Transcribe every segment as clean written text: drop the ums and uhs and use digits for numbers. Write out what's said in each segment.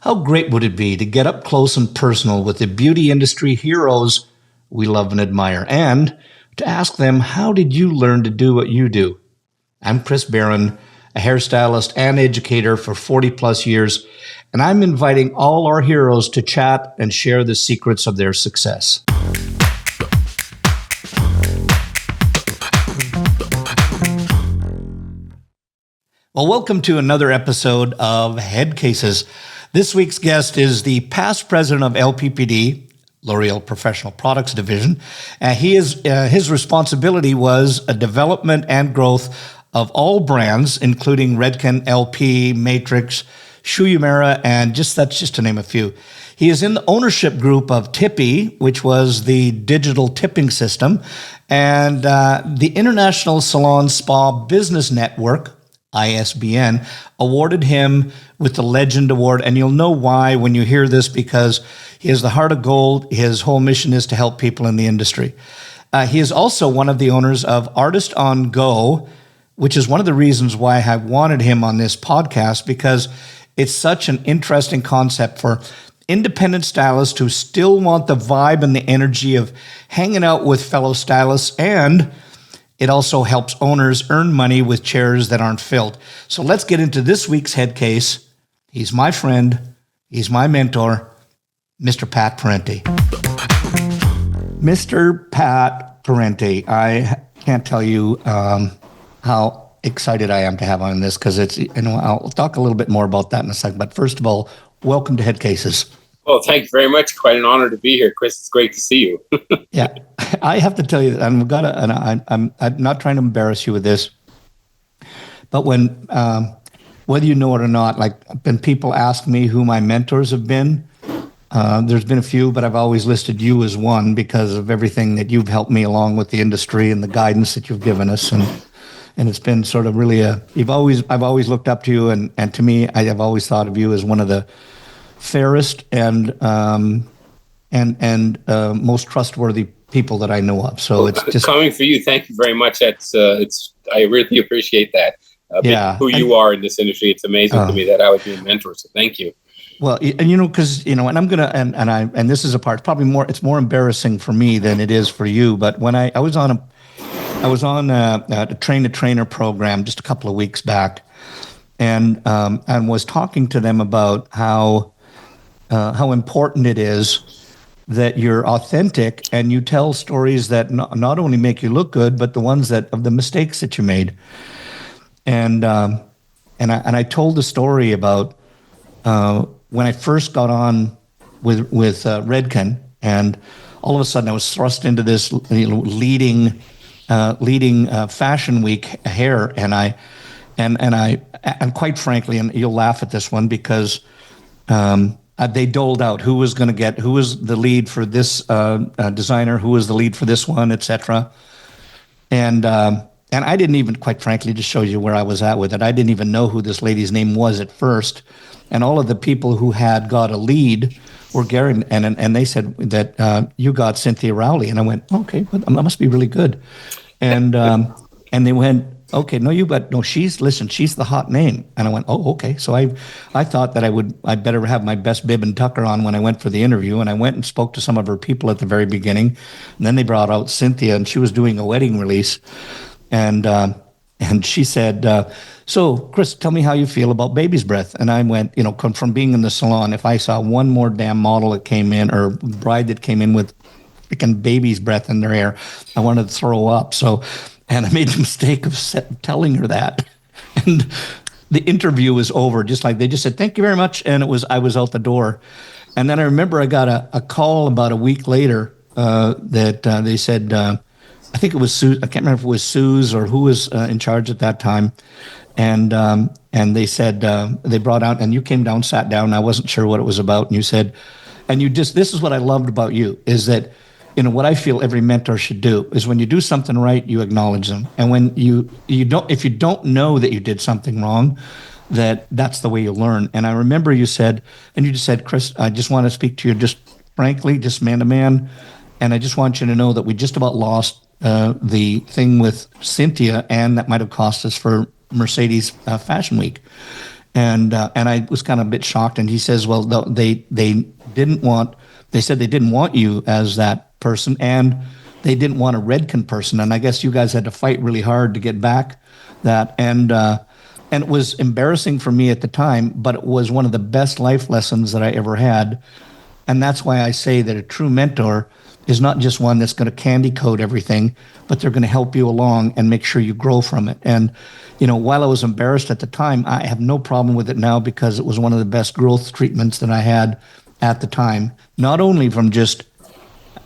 How great would it be to get up close and personal with the beauty industry heroes we love and admire, and to ask them, how did you learn to do what you do? I'm Chris Baran, a hairstylist and educator for 40 plus years, and I'm inviting all our heroes to chat and share the secrets of their success. Well, welcome to another episode of Headcases. This week's guest is the past president of LPPD, L'Oreal Professional Products Division. His responsibility was a development and growth of all brands, including Redken, LP, Matrix, Shu Uemura, and that's just to name a few. He is in the ownership group of Tippy, which was the digital tipping system, and the International Salon Spa Business Network, ISBN, awarded him with the Legend Award. And you'll know why when you hear this, because he has the heart of gold. His whole mission is to help people in the industry. He is also one of the owners of Artist on Go, which is one of the reasons why I wanted him on this podcast, because it's such an interesting concept for independent stylists who still want the vibe and the energy of hanging out with fellow stylists, and it also helps owners earn money with chairs that aren't filled. So let's get into this week's head case. He's my friend. He's my mentor, Mr. Pat Parenty. Mr. Pat Parenty, I can't tell you how excited I am to have on this, because I'll talk a little bit more about that in a second. But first of all, welcome to Headcases. Well, thank you very much. Quite an honor to be here, Chris. It's great to see you. Yeah, I have to tell you that I'm not trying to embarrass you with this, but when whether you know it or not, like when people ask me who my mentors have been, there's been a few, but I've always listed you as one because of everything that you've helped me along with the industry and the guidance that you've given us, and it's been sort of really I've always looked up to you, and to me, I have always thought of you as one of the fairest and most trustworthy people that I know of. So it's just coming for you. Thank you very much. I really appreciate that. Who you are in this industry. It's amazing to me that I would be a mentor. So thank you. Well, and because and I'm gonna and this is a part. Probably more. It's more embarrassing for me than it is for you. But when I was on a train-to-trainer program just a couple of weeks back, and was talking to them about how important it is that you're authentic and you tell stories that not only make you look good, but the ones of the mistakes that you made. And I told the story about when I first got on with Redken, and all of a sudden I was thrust into this leading Fashion Week hair, and quite frankly, and you'll laugh at this one, because they doled out who was the lead for this designer, who was the lead for this one, etc. And I didn't even, quite frankly, to show you where I was at with it, I didn't even know who this lady's name was at first. And all of the people who had got a lead were Gary, and they said that you got Cynthia Rowley, and I went, okay, but that must be really good. And they went, okay, she's the hot name. And I went, oh, okay. So I thought that I'd better have my best bib and tucker on when I went for the interview. And I went and spoke to some of her people at the very beginning. And then they brought out Cynthia, and she was doing a wedding release. And she said, so Chris, tell me how you feel about baby's breath. And I went, from being in the salon, if I saw one more damn model that came in, or bride that came in with freaking baby's breath in their hair, I wanted to throw up. And I made the mistake of telling her that. And the interview was over. They just said, thank you very much. And I was out the door. And then I remember I got a call about a week later that they said, I think it was Sue. I can't remember if it was Sue's or who was in charge at that time. And they said, they brought out, and you came down, sat down. I wasn't sure what it was about. And you said, this is what I loved about you, is that, what I feel every mentor should do is when you do something right, you acknowledge them. And when you don't, if you don't know that you did something wrong, that's the way you learn. And I remember you said, Chris, I just want to speak to you just frankly, just man to man. And I just want you to know that we just about lost the thing with Cynthia, and that might have cost us for Mercedes Fashion Week. And I was kind of a bit shocked. And he says, well, they said they didn't want you as that person, and they didn't want a Redken person. And I guess you guys had to fight really hard to get back that. And it was embarrassing for me at the time, but it was one of the best life lessons that I ever had. And that's why I say that a true mentor is not just one that's going to candy coat everything, but they're going to help you along and make sure you grow from it. And, while I was embarrassed at the time, I have no problem with it now, because it was one of the best growth treatments that I had at the time, not only from just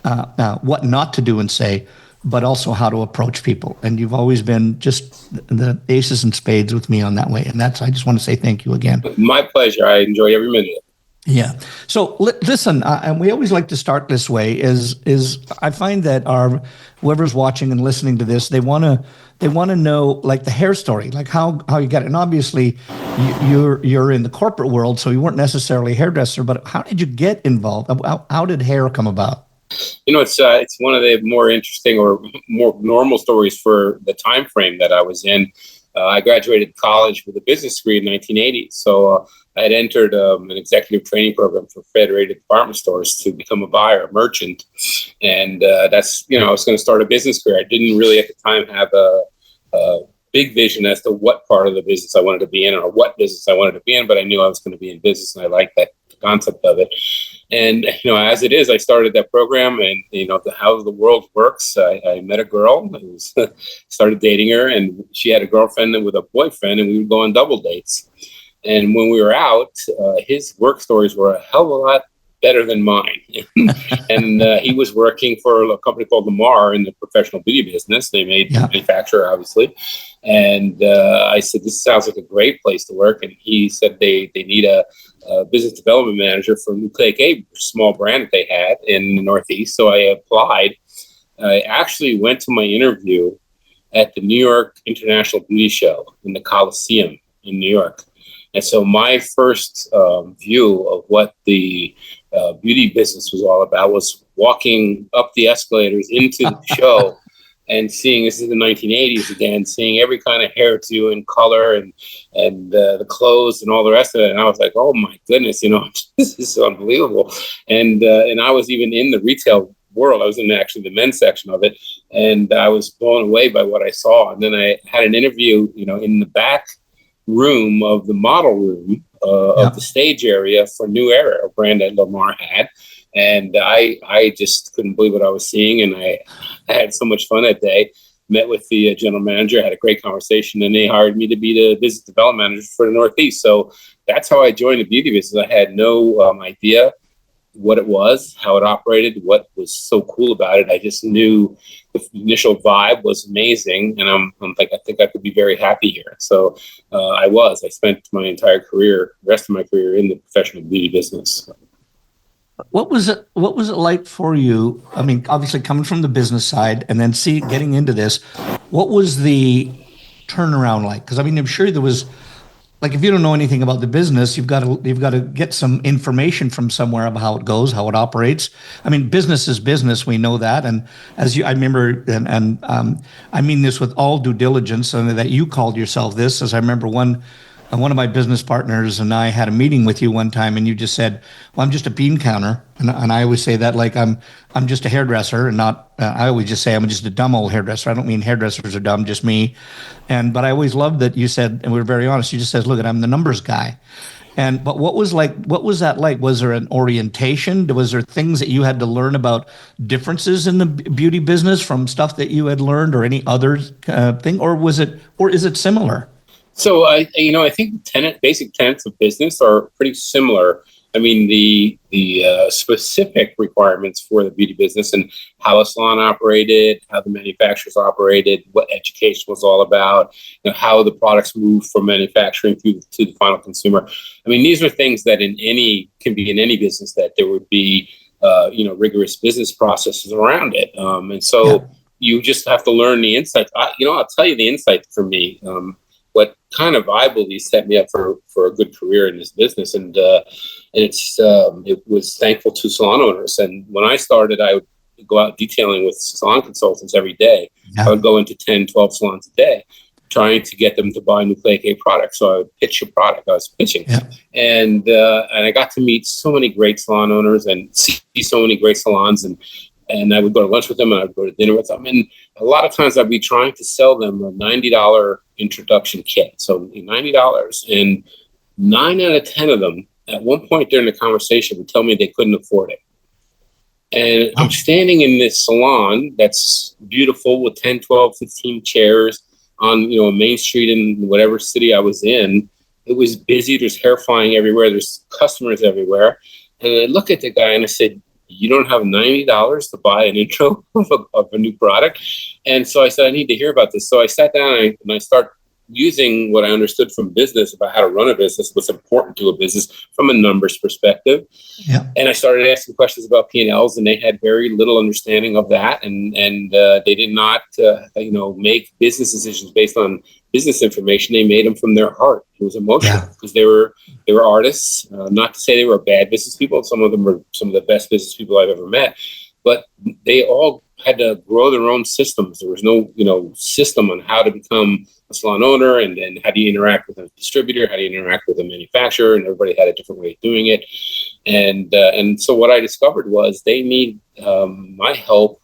what not to do and say, but also how to approach people. And you've always been just the aces and spades with me on that way. And I just want to say thank you again. My pleasure. I enjoy every minute of it. Yeah. So listen, and we always like to start this way. Is I find that whoever's watching and listening to this, they want to know, like, the hair story, like how you got it. And obviously, you're in the corporate world, so you weren't necessarily a hairdresser. But how did you get involved? How did hair come about? It's one of the more interesting or more normal stories for the time frame that I was in. I graduated college with a business degree in 1980. So I had entered an executive training program for Federated Department Stores to become a buyer, a merchant. And I was going to start a business career. I didn't really at the time have a big vision as to what part of the business I wanted to be in or what business I wanted to be in, but I knew I was going to be in business, and I liked that concept of it. And, as it is, I started that program, and, how the world works. I met a girl, started dating her, and she had a girlfriend with a boyfriend, and we would go on double dates. And when we were out, his work stories were a hell of a lot better than mine. And he was working for a company called Lamar in the professional beauty business. They manufacture, obviously. And I said, this sounds like a great place to work. And he said they need a business development manager for Nucleic A, small brand that they had in the Northeast. So I applied. I actually went to my interview at the New York International Beauty Show in the Coliseum in New York. And so my first view of what the beauty business was all about was walking up the escalators into the show and seeing, this is the 1980s again, seeing every kind of hairdo and color and the clothes and all the rest of it. And I was like, oh my goodness, this is unbelievable. And I was even in the retail world. I was in actually the men's section of it, and I was blown away by what I saw. And then I had an interview, in the back room of the model room of the stage area for New Era, a brand that Lamar had. And I just couldn't believe what I was seeing. And I had so much fun that day. Met with the general manager, had a great conversation, and they hired me to be the business development manager for the Northeast. So that's how I joined the beauty business. I had no idea what it was, how it operated, what was so cool about it. I just knew the initial vibe was amazing, and I'm like, I think I could be very happy here. So I spent my entire career, the rest of my career, in the professional beauty business. What was it like for you? I mean, obviously coming from the business side and then getting into this, what was the turnaround like? Because I mean, I'm sure there was, like, if you don't know anything about the business, you've got to get some information from somewhere about how it goes, how it operates. I mean, business is business. We know that. And I remember, and I mean this with all due diligence, and that you called yourself this, as I remember one of my business partners and I had a meeting with you one time, and you just said, well, I'm just a bean counter. And I always say that, like, I'm just a hairdresser, and not, I always just say I'm just a dumb old hairdresser. I don't mean hairdressers are dumb, just me. But I always loved that you said, and we were very honest, you just said, look, I'm the numbers guy. But what was that like? Was there an orientation? Was there things that you had to learn about differences in the beauty business from stuff that you had learned, or any other thing? Or is it similar? So I think basic tenets of business are pretty similar. I mean, the specific requirements for the beauty business and how a salon operated, how the manufacturers operated, what education was all about, how the products move from manufacturing to the final consumer. I mean, these are things that can be in any business, that there would be rigorous business processes around it. And so you just have to learn the insights. I'll tell you the insight for me. What kind of, I believe, set me up for a good career in this business. And it was thankful to salon owners. And when I started, I would go out detailing with salon consultants every day. I would go into 10, 12 salons a day. trying to get them to buy nucleic acid products. So I would pitch a product I was pitching. Yeah. And I got to meet so many great salon owners and see so many great salons. And I would go to lunch with them and I would go to dinner with them. And a lot of times I'd be trying to sell them a $90 introduction kit. So $90. And 9 out of 10 of them at one point during the conversation would tell me they couldn't afford it. And I'm standing in this salon that's beautiful with 10, 12, 15 chairs on, a main street in whatever city I was in. It was busy. There's hair flying everywhere. There's customers everywhere. And I look at the guy and I said, you don't have $90 to buy an intro of a new product? And so I said, I need to hear about this. So I sat down and I started using what I understood from business about how to run a business, what's important to a business from a numbers perspective. Yeah. And I started asking questions about P&Ls, and they had very little understanding of that. And they did not, make business decisions based on business information. They made them from their heart. It was emotional because they were artists. Not to say they were bad business people. Some of them were some of the best business people I've ever met, but they all had to grow their own systems. There was no, system on how to become a salon owner, and then how do you interact with a distributor, how do you interact with a manufacturer, and everybody had a different way of doing it. And so what I discovered was they need my help.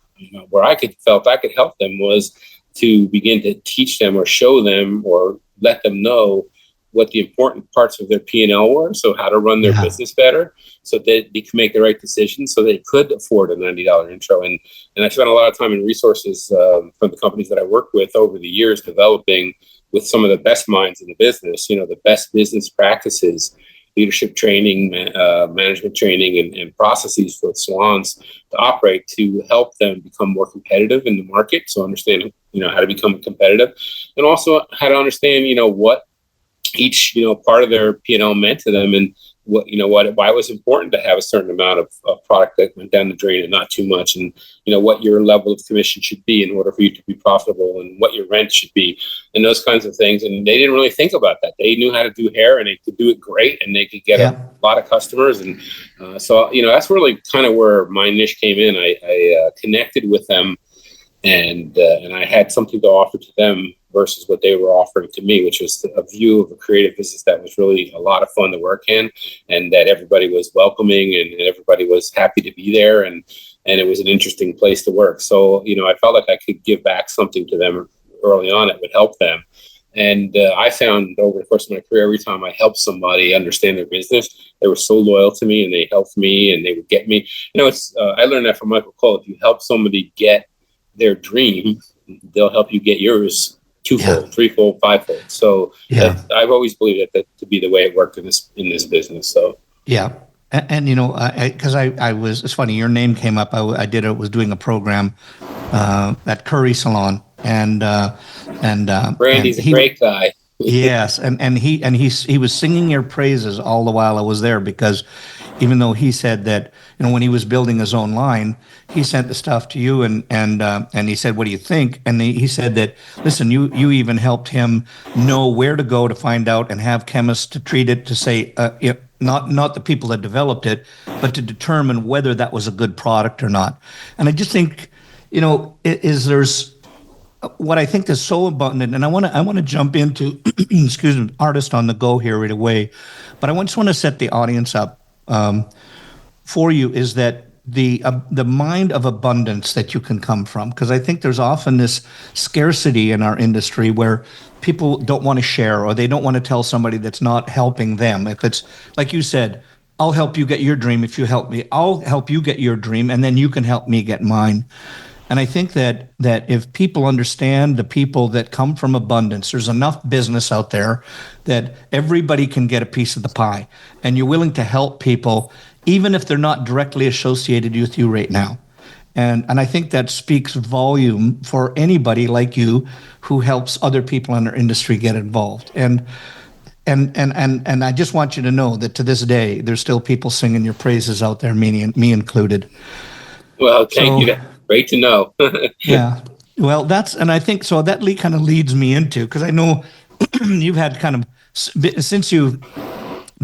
Where I felt I could help them was to begin to teach them or show them or let them know what the important parts of their P&L were, so how to run their business better, so that they can make the right decisions, so they could afford a $90 intro. And I spent a lot of time and resources from the companies that I worked with over the years developing with some of the best minds in the business, the best business practices, leadership training, management training, and processes for salons to operate to help them become more competitive in the market. So understanding, how to become competitive, and also how to understand, what each part of their P&L meant to them, and why it was important to have a certain amount of product that went down the drain and not too much, and what your level of commission should be in order for you to be profitable, and what your rent should be, and those kinds of things. And they didn't really think about that. They knew how to do hair, and they could do it great, and they could get a lot of customers. And so that's really kind of where my niche came in. I connected with them, and I had something to offer to them versus what they were offering to me, which was a view of a creative business that was really a lot of fun to work in, and that everybody was welcoming and everybody was happy to be there, and it was an interesting place to work. So, I felt like I could give back something to them early on that would help them. And I found over the course of my career, every time I helped somebody understand their business, they were so loyal to me, and they helped me, and they would get me. I learned that from Michael Cole. If you help somebody get their dream, they'll help you get yours twofold, threefold, fivefold. So I've always believed that to be the way it worked in this business. So and because I was, it's funny, your name came up. I was doing a program at Curry Salon, and Brandy's a great guy. Yes, and he was singing your praises all the while I was there, because even though he said that when he was building his own line, he sent the stuff to you, and he said, what do you think? And he said that, listen, you even helped him know where to go to find out and have chemists to treat it, to say not the people that developed it, but to determine whether that was a good product or not. And I just think there's what I think is so abundant, and I want to jump into excuse me, artist on the go here right away, but I just want to set the audience up for you, is that the mind of abundance that you can come from, because I think there's often this scarcity in our industry where people don't want to share, or they don't want to tell somebody that's not helping them. If it's like you said, I'll help you get your dream if you help me. I'll help you get your dream, and then you can help me get mine. And I think that if people understand the people that come from abundance, there's enough business out there that everybody can get a piece of the pie, and you're willing to help people, even if they're not directly associated with you right now. And I think that speaks volume for anybody like you who helps other people in our industry get involved. And I just want you to know that to this day, there's still people singing your praises out there, me included. Well, thank you. Great to know. Yeah. Well, I think so. That kind of leads me into, because I know you've had kind of, since you've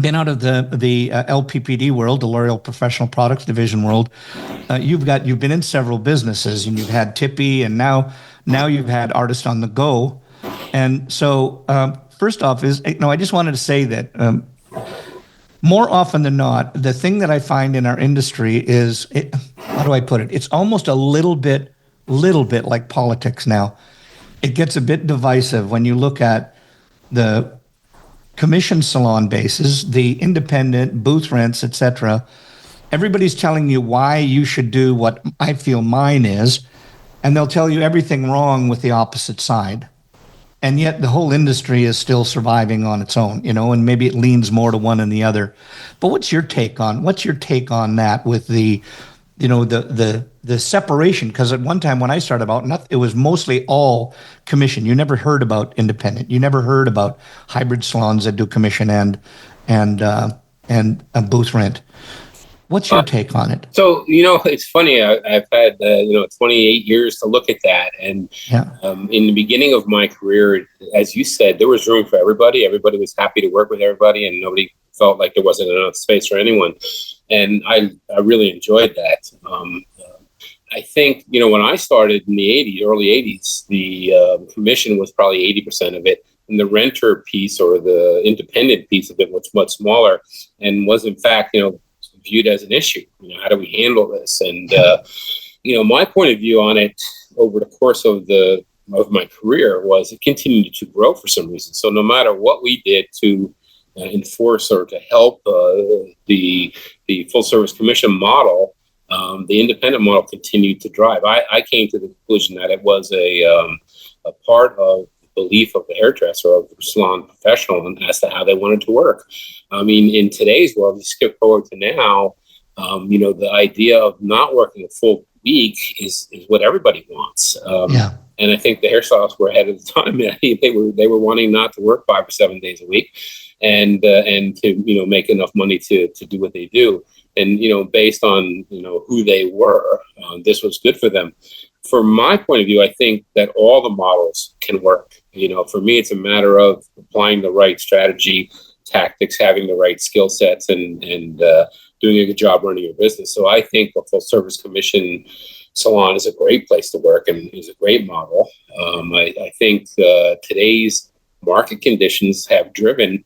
been out of the LPPD world, the L'Oreal Professional Products Division world, you've been in several businesses, and you've had Tippy, and now you've had Artist on the Go. And so, first off, I just wanted to say that more often than not, the thing that I find in our industry is, how do I put it? It's almost a little bit like politics now. It gets a bit divisive when you look at the commission salon bases, the independent booth rents, etc. Everybody's telling you why you should do what I feel mine is, and they'll tell you everything wrong with the opposite side. And yet the whole industry is still surviving on its own, and maybe it leans more to one than the other. But what's your take on that with the separation? Because at one time when I started out, it was mostly all commission. You never heard about independent. You never heard about hybrid salons that do commission and a booth rent. What's your take on it? So, it's funny. I've had, 28 years to look at that. And Yeah. In the beginning of my career, as you said, there was room for everybody. Everybody was happy to work with everybody, and nobody felt like there wasn't enough space for anyone. And I really enjoyed that. I think, when I started in the early 80s, the commission was probably 80% of it. And the renter piece or the independent piece of it was much smaller and was, in fact, viewed as an issue. How do we handle this? And my point of view on it over the course of my career was it continued to grow for some reason. So no matter what we did to enforce or to help the full service commission model, the independent model continued to drive. I came to the conclusion that it was a part of belief of the hairdresser, of the salon professional, and as to how they wanted to work. I mean, in today's world, you skip forward to now, the idea of not working a full week is what everybody wants. And I think the hairstylists were ahead of the time. They were wanting not to work 5 or 7 days a week, and to make enough money to do what they do. And based on who they were, this was good for them. From my point of view, I think that all the models can work. For me, it's a matter of applying the right strategy, tactics, having the right skill sets, and doing a good job running your business. So I think a full service commission salon is a great place to work and is a great model. I think today's market conditions have driven,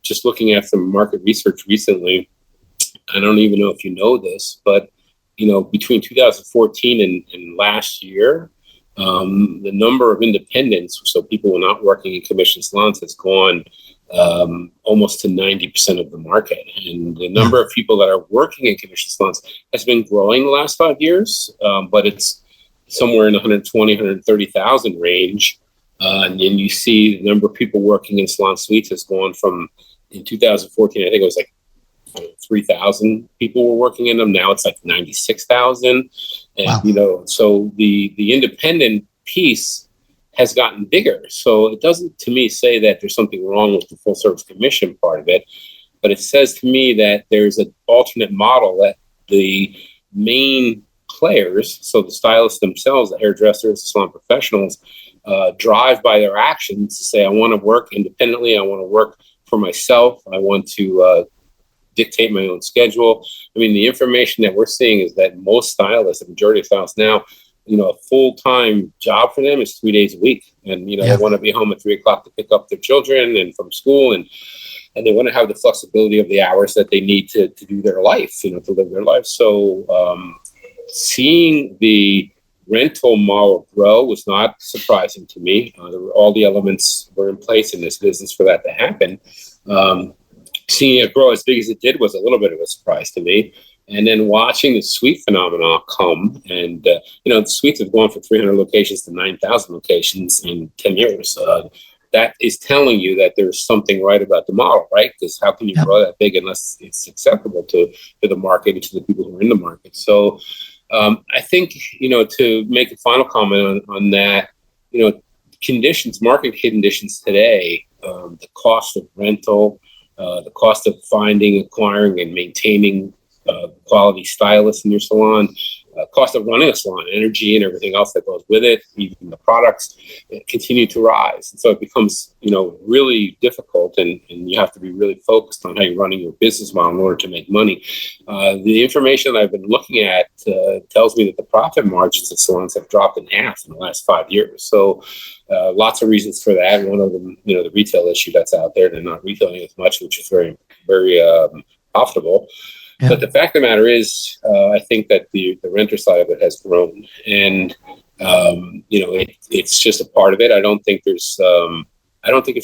just looking at some market research recently, I don't even know if you know this, but between 2014 and last year, the number of independents, so people who are not working in commission salons, has gone almost to 90% of the market. And the number of people that are working in commission salons has been growing the last 5 years, but it's somewhere in the 120, 130,000 range. And then you see the number of people working in salon suites has gone from, in 2014, I think it was like 3,000 people were working in them. Now it's like 96,000. And, Wow. So the independent piece has gotten bigger. So it doesn't, to me, say that there's something wrong with the full service commission part of it, but it says to me that there's an alternate model that the main players, so the stylists themselves, the hairdressers, the salon professionals, drive by their actions to say, I want to work independently. I want to work for myself. I want to dictate my own schedule. I mean, the information that we're seeing is that most stylists, the majority of stylists now, a full-time job for them is 3 days a week. And, they want to be home at 3 o'clock to pick up their children and from school. And they want to have the flexibility of the hours that they need to do their life, to live their life. So seeing the rental model grow was not surprising to me. All the elements were in place in this business for that to happen. Seeing it grow as big as it did was a little bit of a surprise to me. And then watching the suite phenomenon come, and the suites have gone from 300 locations to 9,000 locations in 10 years. That is telling you that there's something right about the model, right? Because how can you grow that big unless it's acceptable to the market and to the people who are in the market? So I think, to make a final comment on that, market conditions today, the cost of rental, the cost of finding, acquiring, and maintaining quality stylists in your salon, cost of running a salon, energy and everything else that goes with it, even the products, continue to rise. And so it becomes, really difficult, and you have to be really focused on how you're running your business model in order to make money. The information that I've been looking at tells me that the profit margins at salons have dropped in half in the last 5 years. So lots of reasons for that. One of them, the retail issue that's out there. They're not retailing as much, which is very, very profitable. Yeah. But the fact of the matter is, I think that the renter side of it has grown, and it's just a part of it. I don't think it's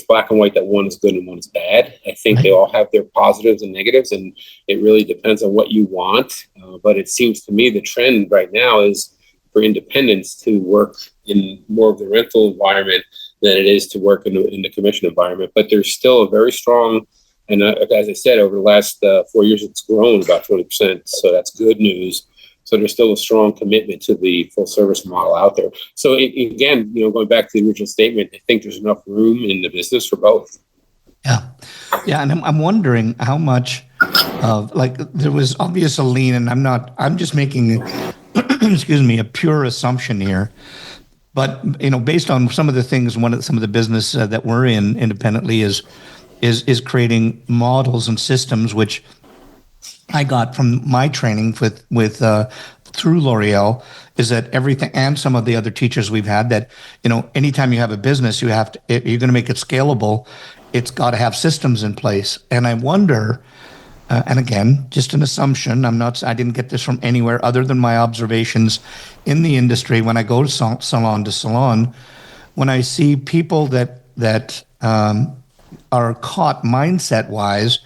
black and white that one is good and one is bad. I think they all have their positives and negatives, and it really depends on what you want. But it seems to me the trend right now is for independents to work in more of the rental environment than it is to work in the commission environment. But there's still a very strong, and as I said, over the last 4 years, it's grown about 20%. So that's good news. So there's still a strong commitment to the full service model out there. So again, going back to the original statement, I think there's enough room in the business for both. Yeah. Yeah. And I'm wondering how much of, there was obvious a lean, and I'm just making, excuse me, a pure assumption here. But, based on some of the things, some of the business that we're in independently is creating models and systems, which I got from my training with through L'Oreal, is that everything, and some of the other teachers we've had, that anytime you have a business, you're going to make it scalable. It's got to have systems in place. And I wonder, and again, just an assumption, I didn't get this from anywhere other than my observations in the industry. When I go to salon to salon, when I see people that are caught mindset wise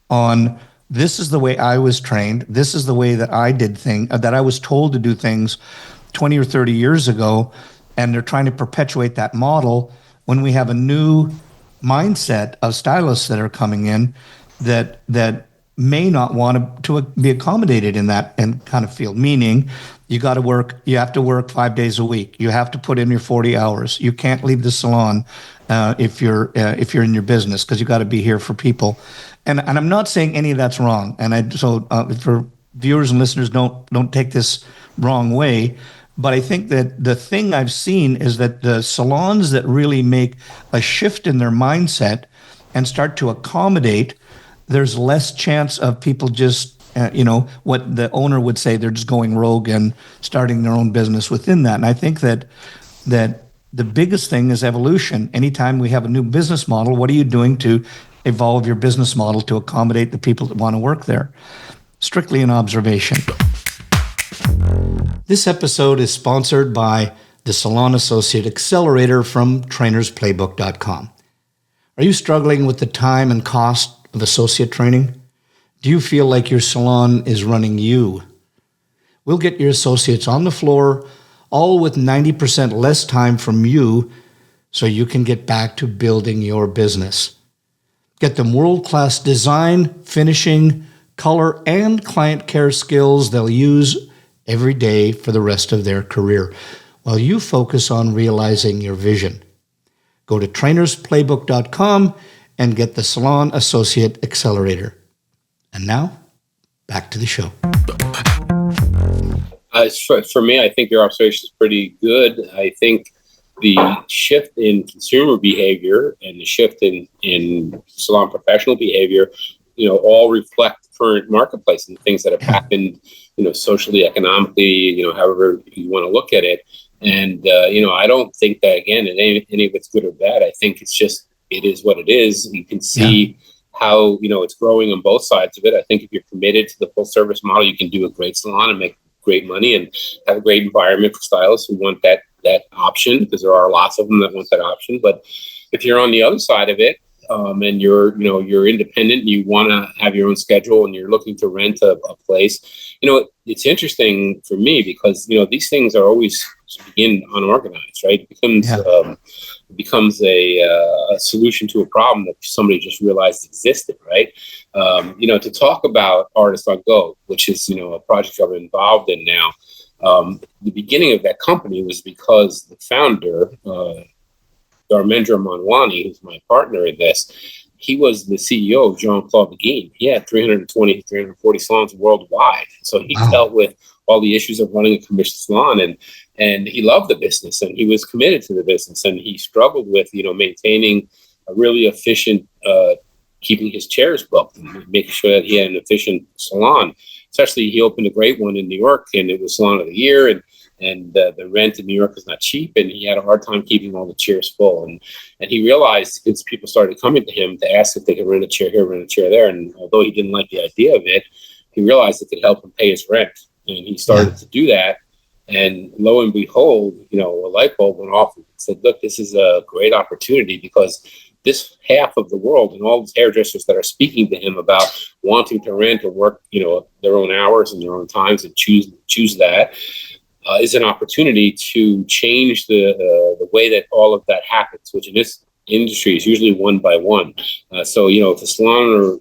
on, this is the way I was trained, this is the way that I did things, that I was told to do things 20 or 30 years ago, and they're trying to perpetuate that model when we have a new mindset of stylists that are coming in that may not want to be accommodated in that and kind of field. Meaning, you have to work 5 days a week. You have to put in your 40 hours. You can't leave the salon if you're in your business, because you got to be here for people. And I'm not saying any of that's wrong. And for viewers and listeners, don't take this wrong way. But I think that the thing I've seen is that the salons that really make a shift in their mindset and start to accommodate, there's less chance of people just, what the owner would say, they're just going rogue and starting their own business within that. And I think that the biggest thing is evolution. Anytime we have a new business model, what are you doing to evolve your business model to accommodate the people that want to work there? Strictly an observation. This episode is sponsored by the Salon Associate Accelerator from trainersplaybook.com. Are you struggling with the time and cost of associate training? Do you feel like your salon is running you? We'll get your associates on the floor, all with 90% less time from you, so you can get back to building your business. Get them world-class design, finishing, color, and client care skills they'll use every day for the rest of their career, while you focus on realizing your vision. Go to trainersplaybook.com and get the Salon Associate Accelerator. And now, back to the show. For me, I think your observation is pretty good. I think the shift in consumer behavior and the shift in salon professional behavior, all reflect the current marketplace and things that have happened, socially, economically, however you want to look at it. And, I don't think that, again, any of it's good or bad. I think it is what it is. You can see how, it's growing on both sides of it. I think if you're committed to the full service model, you can do a great salon and make great money and have a great environment for stylists who want that option, because there are lots of them that want that option. But if you're on the other side of it, and you're independent, you want to have your own schedule, and you're looking to rent a place, it's interesting for me because, these things are always begin unorganized, right? It becomes a solution to a problem that somebody just realized existed, right? To talk about Artist on Go, which is, a project I'm involved in now, the beginning of that company was because the founder, Dharmendra Manwani, who's my partner in this, he was the CEO of Jean-Claude Leguin. He had 320, 340 salons worldwide. So he dealt with all the issues of running a commission salon, and he loved the business, and he was committed to the business, and he struggled with, maintaining a really efficient, keeping his chairs booked and making sure that he had an efficient salon. Especially, he opened a great one in New York, and it was Salon of the Year, and the rent in New York is not cheap, and he had a hard time keeping all the chairs full. And he realized, as people started coming to him to ask if they could rent a chair here, rent a chair there, and although he didn't like the idea of it, he realized it could help him pay his rent. And he started to do that. And lo and behold, a light bulb went off and said, look, this is a great opportunity, because this half of the world and all these hairdressers that are speaking to him about wanting to rent or work, their own hours and their own times and choose that, is an opportunity to change the way that all of that happens, which in this industry is usually one by one. So, if a salon owner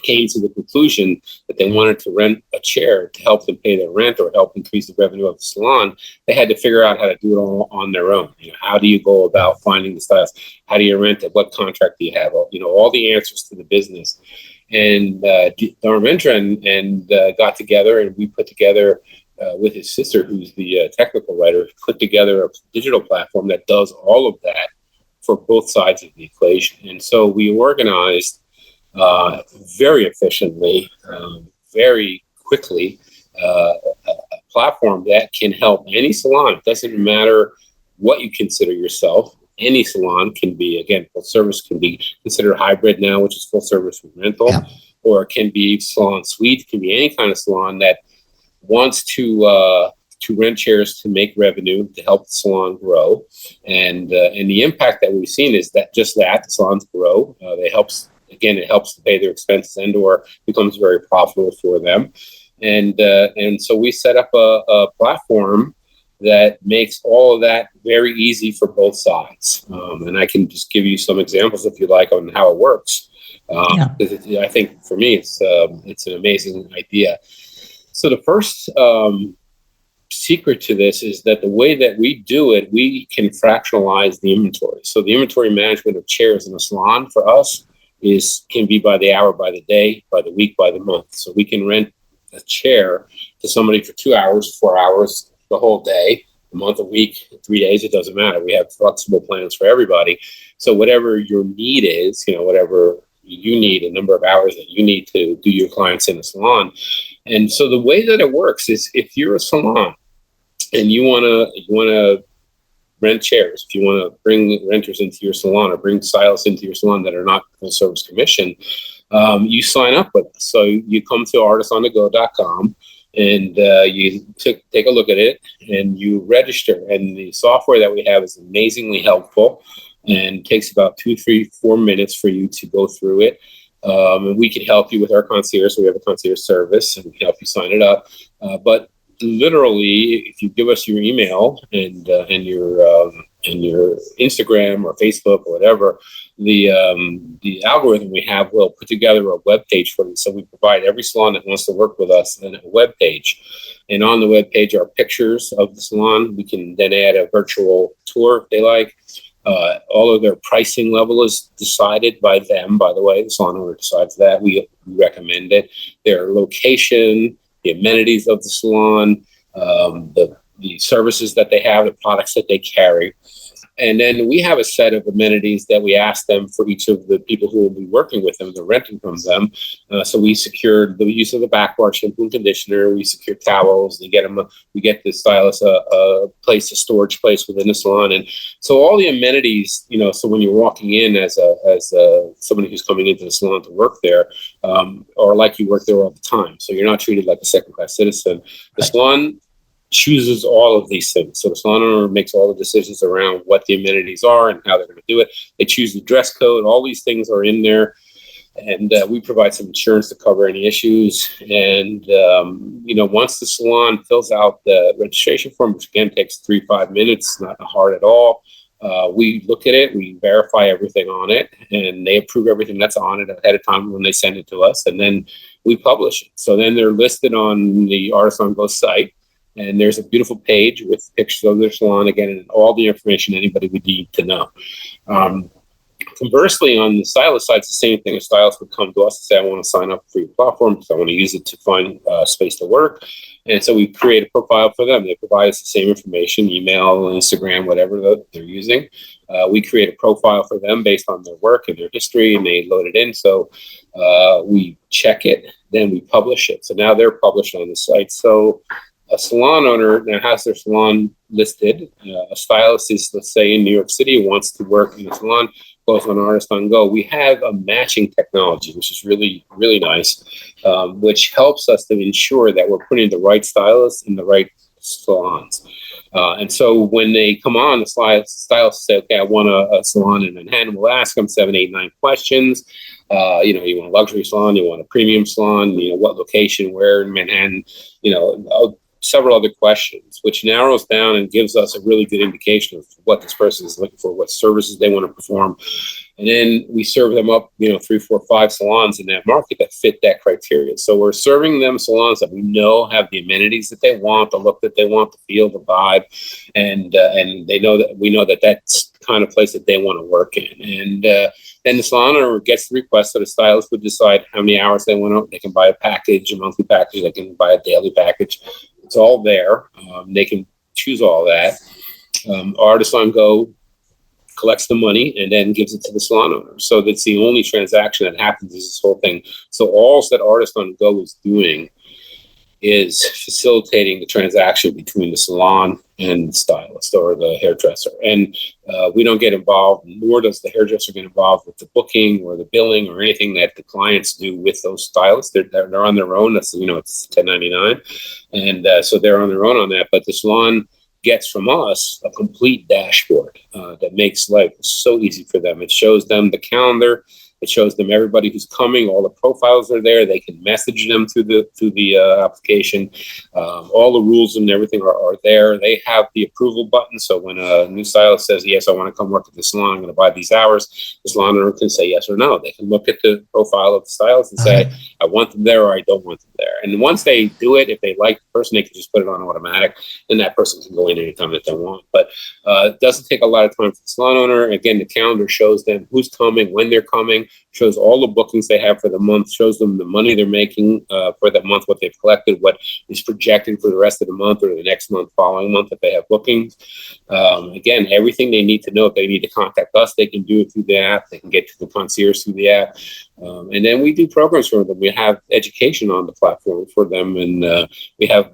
came to the conclusion that they wanted to rent a chair to help them pay their rent or help increase the revenue of the salon, they had to figure out how to do it all on their own. How do you go about finding the stylist? How do you rent it? What contract do you have? All the answers to the business. And Dharmendra and got together, and we put together with his sister, who's the technical writer, put together a digital platform that does all of that for both sides of the equation. And so we organized very efficiently, very quickly, a platform that can help any salon. It doesn't matter what you consider yourself. Any salon can be, again, full service, can be considered hybrid now, which is full service with rental, or it can be salon suite. It can be any kind of salon that wants to rent chairs to make revenue, to help the salon grow. And the impact that we've seen is that the salons grow. It helps to pay their expenses and/or becomes very profitable for them. And so we set up a platform that makes all of that very easy for both sides. And I can just give you some examples, if you like, on how it works. Because I think for me, it's an amazing idea. So the first secret to this is that the way that we do it, we can fractionalize the inventory. So the inventory management of chairs in a salon for us can be by the hour, by the day, by the week, by the month. So we can rent a chair to somebody for 2 hours, 4 hours, the whole day, a month, a week, 3 days, it doesn't matter. We have flexible plans for everybody. So whatever your need is, whatever you need, a number of hours that you need to do your clients in a salon. And so the way that it works is, if you're a salon and you want to rent chairs, if you want to bring renters into your salon or bring stylists into your salon that are not full service commission, you sign up with us. So you come to artistonthego.com and you take a look at it and you register. And the software that we have is amazingly helpful and takes about 2, 3, 4 minutes for you to go through it. And we can help you with our concierge. So we have a concierge service, and we can help you sign it up. But literally, if you give us your email and your Instagram or Facebook or whatever, the algorithm we have will put together a web page for you. So we provide every salon that wants to work with us a web page, and on the web page are pictures of the salon. We can then add a virtual tour if they like. All of their pricing level is decided by them, by the way. The salon owner decides that. We recommend it. Their location, the amenities of the salon, the services that they have, the products that they carry. And then we have a set of amenities that we ask them for each of the people who will be working with them, the renting from them. So we secured the use of the backwash, shampoo and conditioner. We secure towels. We get the stylist a storage place within the salon. And so all the amenities, so when you're walking in as somebody who's coming into the salon to work there, or like you work there all the time. So you're not treated like a second-class citizen. The salon chooses all of these things. So the salon owner makes all the decisions around what the amenities are and how they're going to do it. They choose the dress code. All these things are in there. And we provide some insurance to cover any issues. And, once the salon fills out the registration form, which again takes 3-5 minutes, not hard at all, we look at it, we verify everything on it, and they approve everything that's on it ahead of time when they send it to us. And then we publish it. So then they're listed on the Artist on Go site. And there's a beautiful page with pictures of their salon, again, and all the information anybody would need to know. Conversely, on the stylist side, it's the same thing. A stylist would come to us and say, I want to sign up for your platform because I want to use it to find space to work. And so we create a profile for them. They provide us the same information, email, Instagram, whatever they're using. We create a profile for them based on their work and their history, and they load it in. So we check it, then we publish it. So now they're published on the site. So a salon owner now has their salon listed. A stylist is, let's say, in New York City, wants to work in a salon, goes on Artist on Go. We have a matching technology, which is really, really nice, which helps us to ensure that we're putting the right stylists in the right salons. And so when they come on, the stylist say, okay, I want a salon in Manhattan. We'll ask them 7, 8, 9 questions. You want a luxury salon, you want a premium salon, what location, where in Manhattan, several other questions, which narrows down and gives us a really good indication of what this person is looking for, what services they want to perform. And then we serve them up, 3, 4, 5 salons in that market that fit that criteria. So we're serving them salons that we know have the amenities that they want, the look that they want, the feel, the vibe, and they know that we know that that's the kind of place that they want to work in. And then the salon owner gets the request, so the stylist would decide how many hours they want. They can buy a package, a monthly package. They can buy a daily package. It's all there. They can choose all that. Artist on Go collects the money and then gives it to the salon owner. So that's the only transaction that happens is this whole thing. So all that Artist on Go is doing is facilitating the transaction between the salon and the stylist or the hairdresser. And we don't get involved, nor does the hairdresser get involved with the booking or the billing or anything that the clients do with those stylists. They're on their own. That's, it's 1099. And so they're on their own on that. But the salon gets from us a complete dashboard that makes life so easy for them. It shows them the calendar. It shows them everybody who's coming. All the profiles are there. They can message them through the application. All the rules and everything are there. They have the approval button. So when a new stylist says, yes, I want to come work at the salon, I'm going to buy these hours, the salon owner can say yes or no. They can look at the profile of the stylist and say, I want them there or I don't want them there. And once they do it, if they like the person, they can just put it on automatic. Then that person can go in anytime that they want. But it doesn't take a lot of time for the salon owner. Again, the calendar shows them who's coming, when they're coming, shows all the bookings they have for the month, shows them the money they're making for that month, what they've collected, what is projected for the rest of the month or the next month, following month if they have bookings. Again, everything they need to know. If they need to contact us, they can do it through the app. They can get to the concierge through the app. And then we do programs for them. We have education on the platform for them. And we have,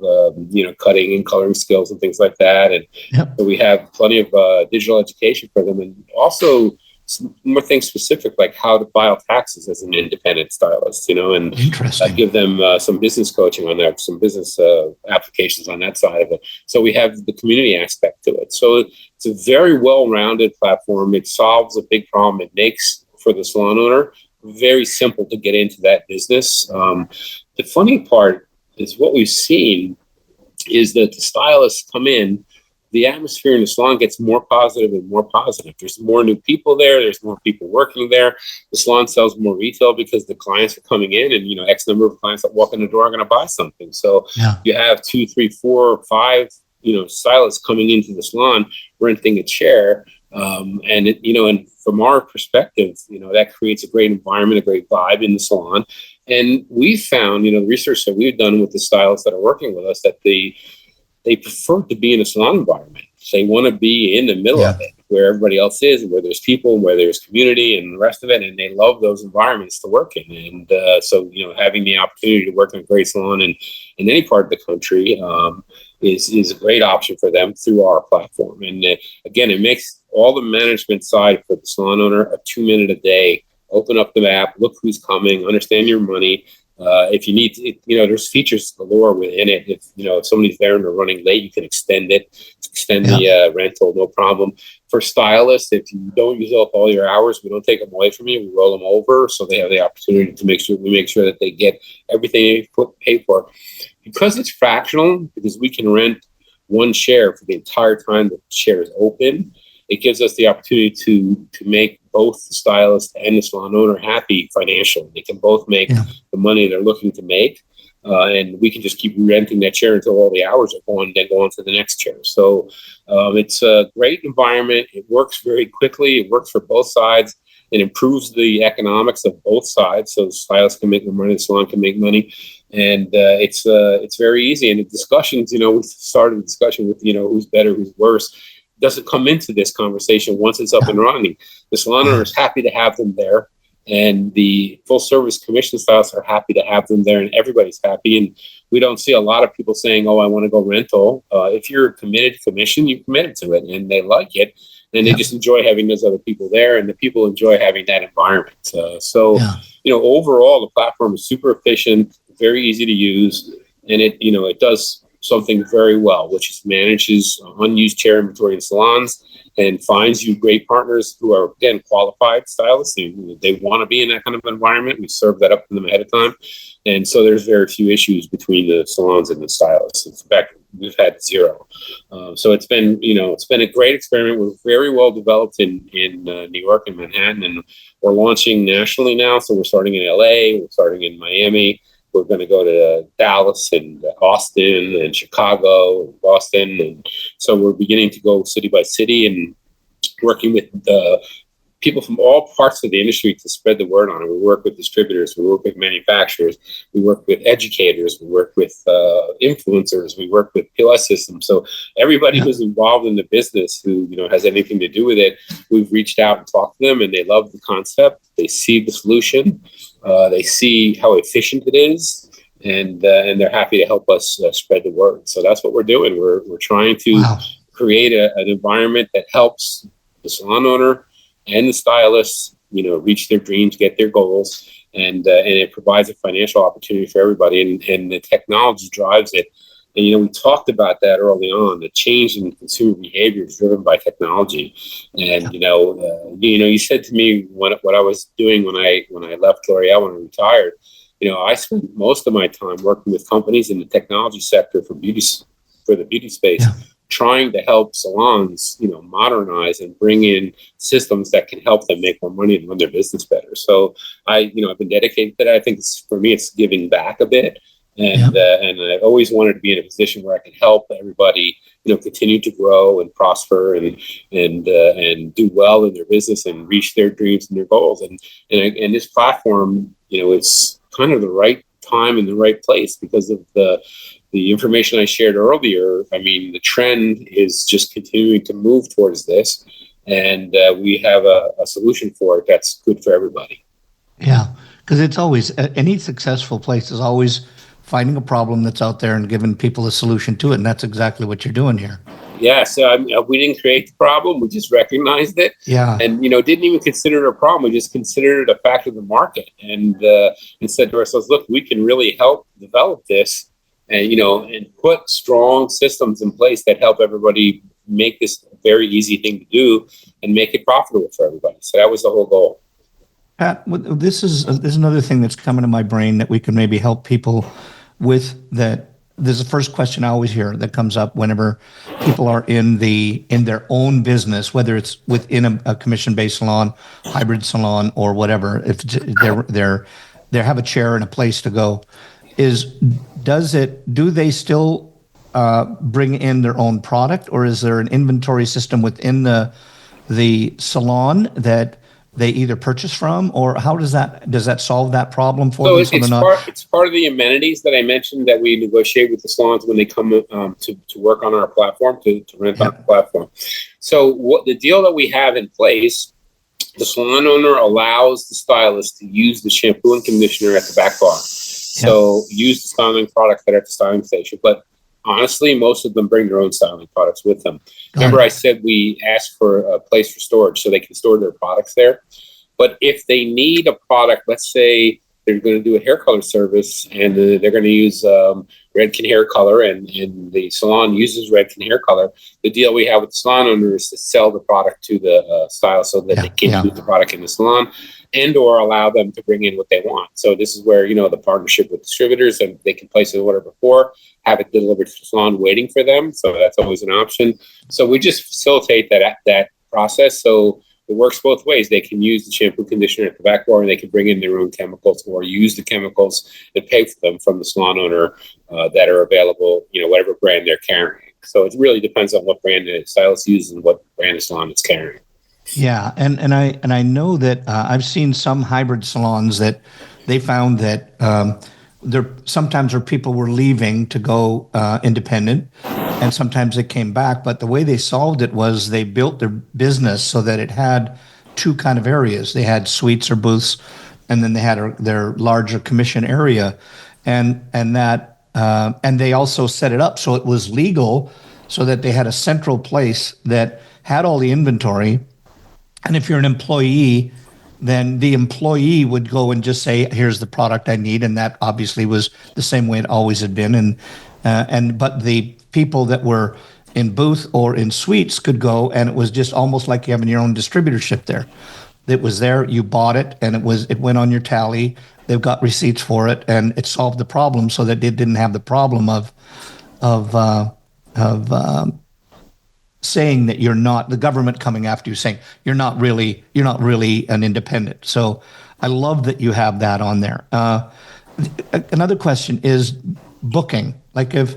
cutting and coloring skills and things like that. And so we have plenty of digital education for them. And also more things specific, like how to file taxes as an independent stylist, and give them some business coaching on that, some business applications on that side of it. So we have the community aspect to it. So it's a very well-rounded platform. It solves a big problem. It makes, for the salon owner, very simple to get into that business. The funny part is what we've seen is that the stylists come in, the atmosphere in the salon gets more positive and more positive. There's more new people there. There's more people working there. The salon sells more retail because the clients are coming in and, X number of clients that walk in the door are going to buy something. So you have 2, 3, 4, 5, stylists coming into the salon, renting a chair. And from our perspective, that creates a great environment, a great vibe in the salon. And we found, the research that we've done with the stylists that are working with us, that they prefer to be in a salon environment. They want to be in the middle of it, where everybody else is, where there's people, where there's community and the rest of it. And they love those environments to work in. And so having the opportunity to work in a great salon in any part of the country is a great option for them through our platform. And again, it makes all the management side for the salon owner a 2-minute a day. Open up the app, look who's coming, understand your money. If you need to, there's features galore within it. If somebody's there and they're running late, you can extend the rental, no problem. For stylists, if you don't use up all your hours, we don't take them away from you. We roll them over so they have the opportunity to make sure that they get everything they pay for. Because it's fractional, because we can rent one chair for the entire time the chair is open, it gives us the opportunity to make both the stylist and the salon owner happy financially. They can both make the money they're looking to make. And we can just keep renting that chair until all the hours are gone, then go on to the next chair. So it's a great environment. It works very quickly. It works for both sides. It improves the economics of both sides, so the stylist can make more money, the salon can make money, and it's very easy. And the discussions, we started a discussion with who's better, who's worse, doesn't come into this conversation once it's up and running. The salon owner is happy to have them there, and the full service commission stylists are happy to have them there, and everybody's happy. And we don't see a lot of people saying, "Oh, I want to go rental." If you're committed to commission, you're committed to it, and they like it, and they just enjoy having those other people there, and the people enjoy having that environment. Overall, the platform is super efficient, very easy to use, and it does something very well, which is manages unused chair inventory in salons and finds you great partners who are, again, qualified stylists. They want to be in that kind of environment. We serve that up to them ahead of time. And so there's very few issues between the salons and the stylists. In fact, we've had zero. So it's been a great experiment. We're very well developed in New York and Manhattan, and we're launching nationally now. So we're starting in LA, we're starting in Miami. We're going to go to Dallas and Austin and Chicago and Boston. And so we're beginning to go city by city and working with people from all parts of the industry to spread the word on it. We work with distributors, we work with manufacturers, we work with educators, we work with influencers, we work with POS systems. So everybody who's involved in the business who has anything to do with it, we've reached out and talked to them, and they love the concept. They see the solution, they see how efficient it is, and they're happy to help us spread the word. So that's what we're doing. We're trying to create an environment that helps the salon owner and the stylists, reach their dreams, get their goals, and it provides a financial opportunity for everybody, and the technology drives it. And we talked about that early on. The change in consumer behavior is driven by technology. And you said to me what I was doing when I left L'Oreal, when I retired. I spent most of my time working with companies in the technology sector for the beauty space. Trying to help salons, modernize and bring in systems that can help them make more money and run their business better. So I've been dedicated to that. I think for me, it's giving back a bit. And I always wanted to be in a position where I could help everybody, continue to grow and prosper and do well in their business and reach their dreams and their goals. And this platform, it's kind of the right time in the right place because of the information I shared earlier. I mean, the trend is just continuing to move towards this, and we have a solution for it that's good for everybody. Yeah, because it's always, any successful place is always finding a problem that's out there and giving people a solution to it, and that's exactly what you're doing here. Yeah, so we didn't create the problem, we just recognized it, and didn't even consider it a problem. We just considered it a fact of the market, and said to ourselves, look, we can really help develop this, and put strong systems in place that help everybody make this a very easy thing to do and make it profitable for everybody. So that was the whole goal. Pat, this is another thing that's coming to my brain that we can maybe help people with. That there's the first question I always hear that comes up whenever people are in their own business, whether it's within a commission-based salon, hybrid salon, or whatever. If they have a chair and a place to go, do they still bring in their own product, or is there an inventory system within the salon that they either purchase from, or how does that solve that problem for them? It's part of the amenities that I mentioned that we negotiate with the salons when they come to work on our platform, to rent on the platform. So what the deal that we have in place, the salon owner allows the stylist to use the shampoo and conditioner at the back bar. So use the styling products that are at the styling station. But honestly, most of them bring their own styling products with them. Remember, I said we asked for a place for storage so they can store their products there. But if they need a product, let's say they're going to do a hair color service and they're going to use Redken hair color, and the salon uses Redken hair color, the deal we have with the salon owner is to sell the product to the stylist so that they can use the product in the salon, and or allow them to bring in what they want. So this is where, the partnership with distributors, and they can place an order before, have it delivered to the salon waiting for them. So that's always an option. So we just facilitate that process. So it works both ways. They can use the shampoo conditioner at the back bar, and they can bring in their own chemicals or use the chemicals and pay for them from the salon owner that are available, whatever brand they're carrying. So it really depends on what brand the stylist uses and what brand the salon is carrying. Yeah, and I know that I've seen some hybrid salons that they found that there sometimes where people were leaving to go independent, and sometimes they came back. But the way they solved it was they built their business so that it had two kind of areas. They had suites or booths, and then they had their larger commission area, and they also set it up so it was legal, so that they had a central place that had all the inventory, and if you're an employee, then the employee would go and just say, "Here's the product I need," and that obviously was the same way it always had been. And but the people that were in booth or in suites could go, and it was just almost like you having your own distributorship there. It was there, you bought it, and it went on your tally. They've got receipts for it, and it solved the problem so that they didn't have the problem of of saying that you're not, the government coming after you saying you're not really an independent. So I love that you have that on there. Another question is booking. Like if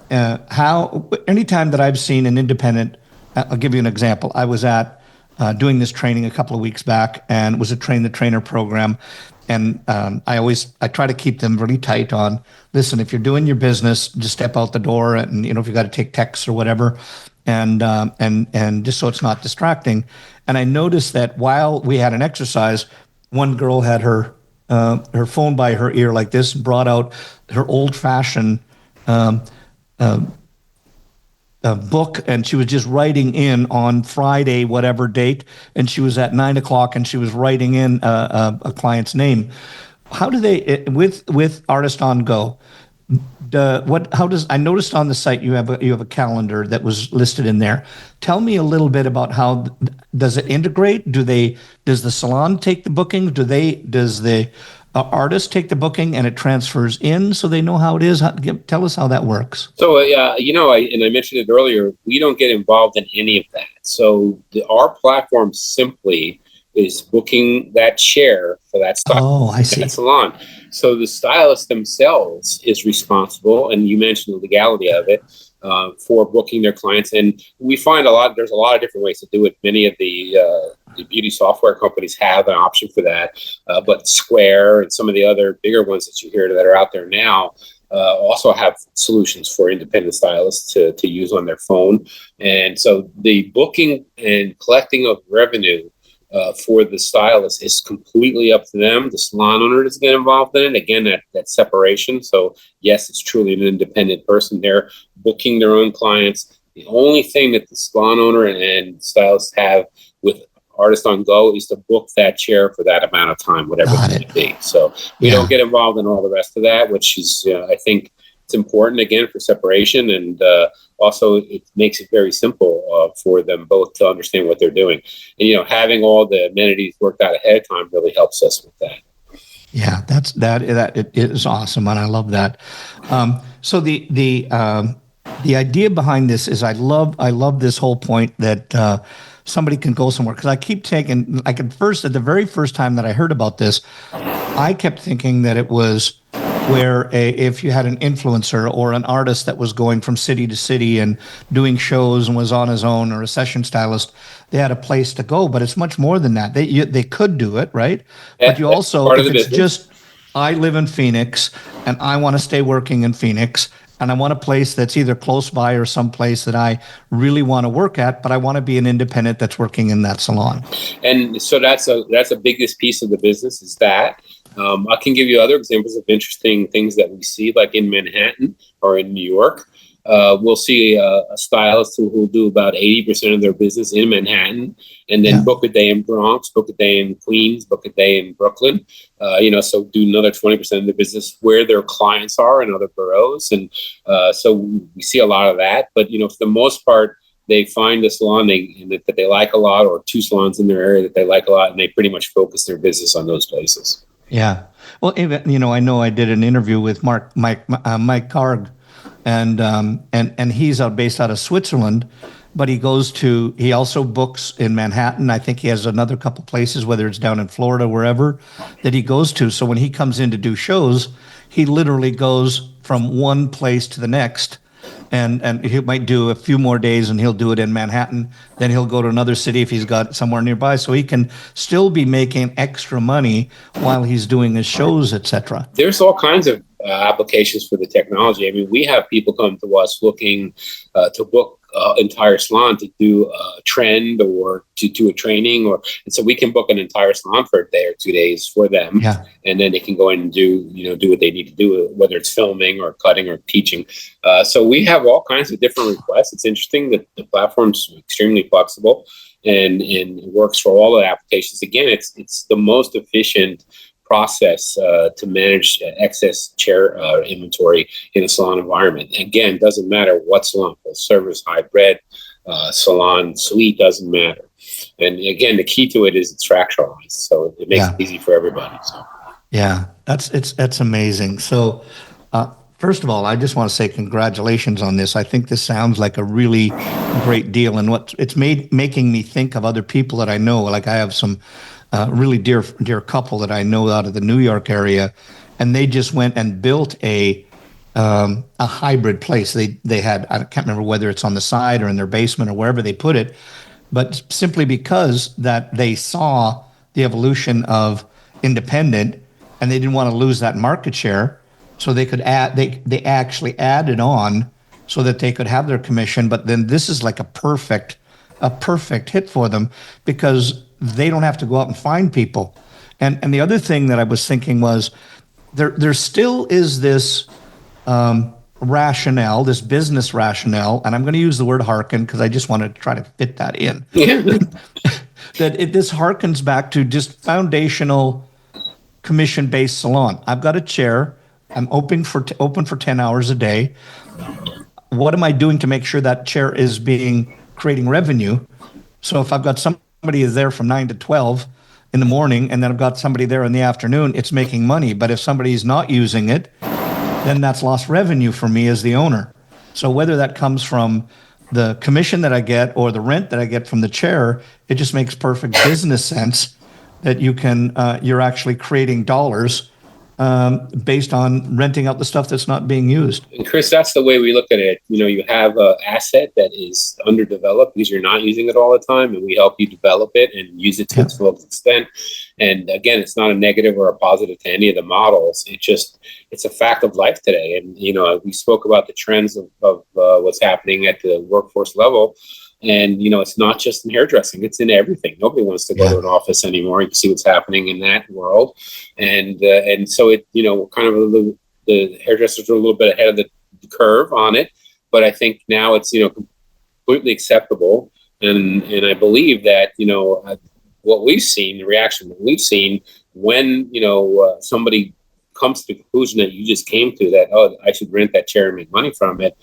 how anytime that I've seen an independent, I'll give you an example. I was at doing this training a couple of weeks back, and it was a train the trainer program. And I try to keep them really tight on, listen, if you're doing your business, just step out the door, and if you got to take texts or whatever, and just so it's not distracting. And I noticed that while we had an exercise, one girl had her phone by her ear like this, brought out her old fashioned book, and she was just writing in on Friday, whatever date, and she was at 9 o'clock, and she was writing in a client's name. How do they with Artist on Go? How does I noticed on the site you have a calendar that was listed in there. Tell me a little bit about how does it integrate? Does the salon take the bookings? Does the artist take the booking and it transfers in so they know how it is? Tell us how that works. So, I mentioned it earlier, we don't get involved in any of that. So our platform simply is booking that chair for that Oh, I see. that salon. So the stylist themselves is responsible, and you mentioned the legality of it, for booking their clients. And we find there's a lot of different ways to do it. Many of the beauty software companies have an option for that, but Square and some of the other bigger ones that you hear that are out there now also have solutions for independent stylists to use on their phone. And so the booking and collecting of revenue for the stylist is completely up to them. The salon owner doesn't get involved in it. Again, that separation. So yes, it's truly an independent person. They're booking their own clients. The only thing that the salon owner and stylists have with Artist on Go is to book that chair for that amount of time, whatever it may be. So we don't get involved in all the rest of that, which is, I think it's important, again, for separation. And also it makes it very simple for them both to understand what they're doing. And, having all the amenities worked out ahead of time really helps us with that. Yeah, it is awesome, and I love that. So the idea behind this is I love this whole point that somebody can go somewhere, because I keep taking, at the very first time that I heard about this, I kept thinking that it was where if you had an influencer or an artist that was going from city to city and doing shows and was on his own, or a session stylist, they had a place to go. But it's much more than that. They could do it, right? But you also, if it's just, I live in Phoenix and I want to stay working in Phoenix, and I want a place that's either close by or someplace that I really want to work at, but I want to be an independent that's working in that salon. And so that's a biggest piece of the business is that. I can give you other examples of interesting things that we see, like in Manhattan or in New York. We'll see a stylist who will do about 80% of their business in Manhattan, and then book a day in Bronx, book a day in Queens, book a day in Brooklyn. So do another 20% of the business where their clients are in other boroughs. And so we see a lot of that. But, for the most part, they find a salon that they like a lot, or two salons in their area that they like a lot, and they pretty much focus their business on those places. Yeah. Well, even, I know I did an interview with Mike Karg, and he's based out of Switzerland, but he also books in Manhattan. I think he has another couple places, whether it's down in Florida, wherever, that he goes to. So when he comes in to do shows, he literally goes from one place to the next. and he might do a few more days, and he'll do it in Manhattan. Then he'll go to another city if he's got somewhere nearby, so he can still be making extra money while he's doing his shows, etc. There's all kinds of applications for the technology. I mean, we have people come to us looking to book entire salon to do a trend or to do a training, and so we can book an entire salon for a day or 2 days for them, and then they can go in and do what they need to do, whether it's filming or cutting or teaching. So we have all kinds of different requests. It's interesting that the platform's extremely flexible and it works for all the applications. Again, it's the most efficient process to manage excess chair inventory in a salon environment. Again, doesn't matter what salon, full service, hybrid, salon, suite, doesn't matter. And again, the key to it is it's fractionalized, so it makes it easy for everybody. So yeah, that's amazing. So first of all, I just want to say congratulations on this. I think this sounds like a really great deal, and what it's making me think of other people that I know. Like I have some really dear couple that I know out of the New York area, and they just went and built a hybrid place. They had, I can't remember whether it's on the side or in their basement or wherever they put it, but simply because that they saw the evolution of independent and they didn't want to lose that market share, so they could add. They actually added on so that they could have their commission. But then this is like a perfect hit for them because they don't have to go out and find people. And the other thing that I was thinking was there still is this rationale, this business rationale, and I'm going to use the word hearken because I just want to try to fit that in. This harkens back to just foundational commission-based salon. I've got a chair. I'm open for 10 hours a day. What am I doing to make sure that chair is creating revenue? So if I've got somebody is there from 9 to 12 in the morning, and then I've got somebody there in the afternoon, it's making money. But if somebody's not using it, then that's lost revenue for me as the owner. So whether that comes from the commission that I get or the rent that I get from the chair, it just makes perfect business sense that you're actually creating dollars based on renting out the stuff that's not being used. And Chris, that's the way we look at it. You have an asset that is underdeveloped because you're not using it all the time, and we help you develop it and use it to its full extent. And again, it's not a negative or a positive to any of the models. It's a fact of life today. And, we spoke about the trends of what's happening at the workforce level. And, it's not just in hairdressing, it's in everything. Nobody wants to go to an office anymore. You can see what's happening in that world. And so kind of the hairdressers are a little bit ahead of the curve on it. But I think now it's, completely acceptable. And I believe that, what we've seen, the reaction that we've seen when, somebody comes to the conclusion that you just came to, that, oh, I should rent that chair and make money from it.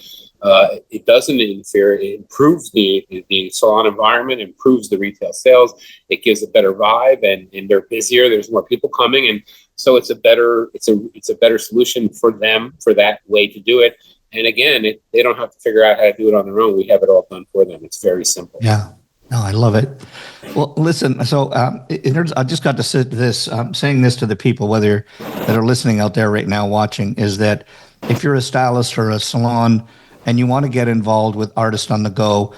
It doesn't interfere. It improves the salon environment, improves the retail sales. It gives a better vibe, and they're busier. There's more people coming, and so it's a better solution for them for that way to do it. And again, they don't have to figure out how to do it on their own. We have it all done for them. It's very simple. Yeah. No, I love it. Well, listen, so I just got to say this, saying this to the people, whether that are listening out there right now watching, is that if you're a stylist or a salon and you want to get involved with Artist on the Go,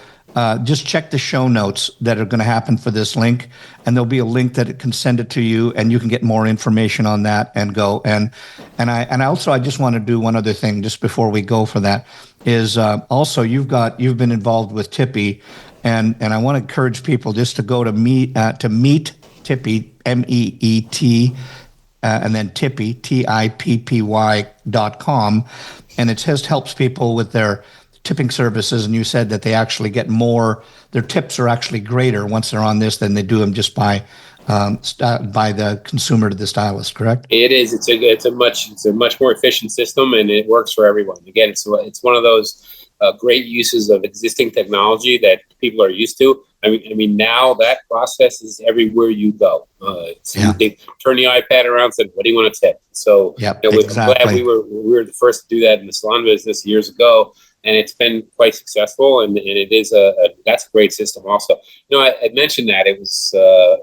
just check the show notes that are going to happen for this link, and there'll be a link that it can send it to you, and you can get more information on that and go. And I just want to do one other thing just before we go for that is also you've been involved with Tippy, and I want to encourage people just to go to meet Tippy, MEET, and then Tippy, TIPPY.com, and it just helps people with their tipping services. And you said that they actually get more, their tips are actually greater once they're on this than they do them just by the consumer to the stylist, correct? It is. It's a much more efficient system, and it works for everyone. Again, it's one of those great uses of existing technology that people are used to. I mean, now that process is everywhere you go. They turn the iPad around and said, "What do you want to tip?" So exactly. I'm glad we were the first to do that in the salon business years ago, and it's been quite successful. And it is that's a great system. Also, I mentioned that it was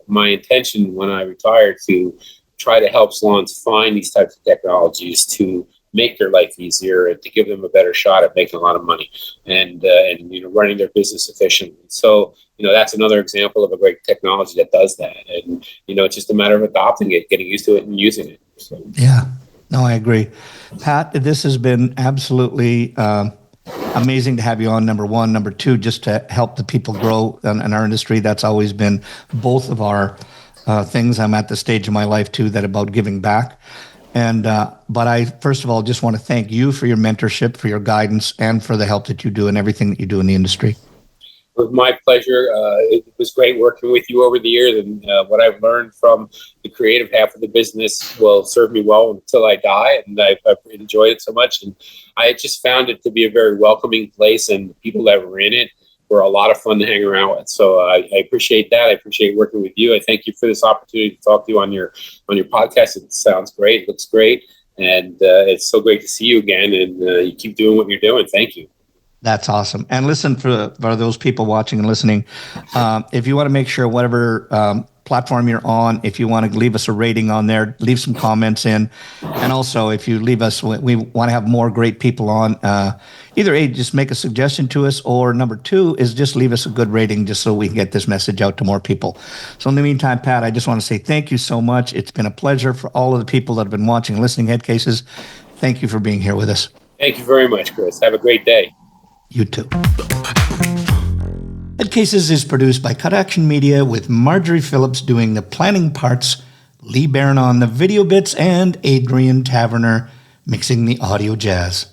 my intention when I retired to try to help salons find these types of technologies to make their life easier and to give them a better shot at making a lot of money and running their business efficiently. So that's another example of a great technology that does that. And it's just a matter of adopting it, getting used to it, and using it. So. Yeah, no, I agree. Pat, this has been absolutely amazing to have you on, number one. Number two, just to help the people grow in our industry. That's always been both of our things. I'm at the stage of my life too that about giving back. And but I first of all just want to thank you for your mentorship, for your guidance, and for the help that you do and everything that you do in the industry. It was my pleasure. It was great working with you over the years, and what I've learned from the creative half of the business will serve me well until I die, and I've enjoyed it so much. And I just found it to be a very welcoming place, and the people that were in it were a lot of fun to hang around with. So I appreciate that. I appreciate working with you. I thank you for this opportunity to talk to you on your podcast. It sounds great. It looks great. And it's so great to see you again, and you keep doing what you're doing. Thank you. That's awesome. And listen, for those people watching and listening, if you want to make sure whatever platform you're on, if you want to leave us a rating on there, leave some comments in. And also, if you leave us, we want to have more great people on. Either A, just make a suggestion to us, or number two is just leave us a good rating just so we can get this message out to more people. So in the meantime, Pat, I just want to say thank you so much. It's been a pleasure for all of the people that have been watching and listening Headcases. Thank you for being here with us. Thank you very much, Chris. Have a great day. You too. Headcases is produced by Cut Action Media with Marjorie Phillips doing the planning parts, Lee Baran on the video bits, and Adrian Taverner mixing the audio jazz.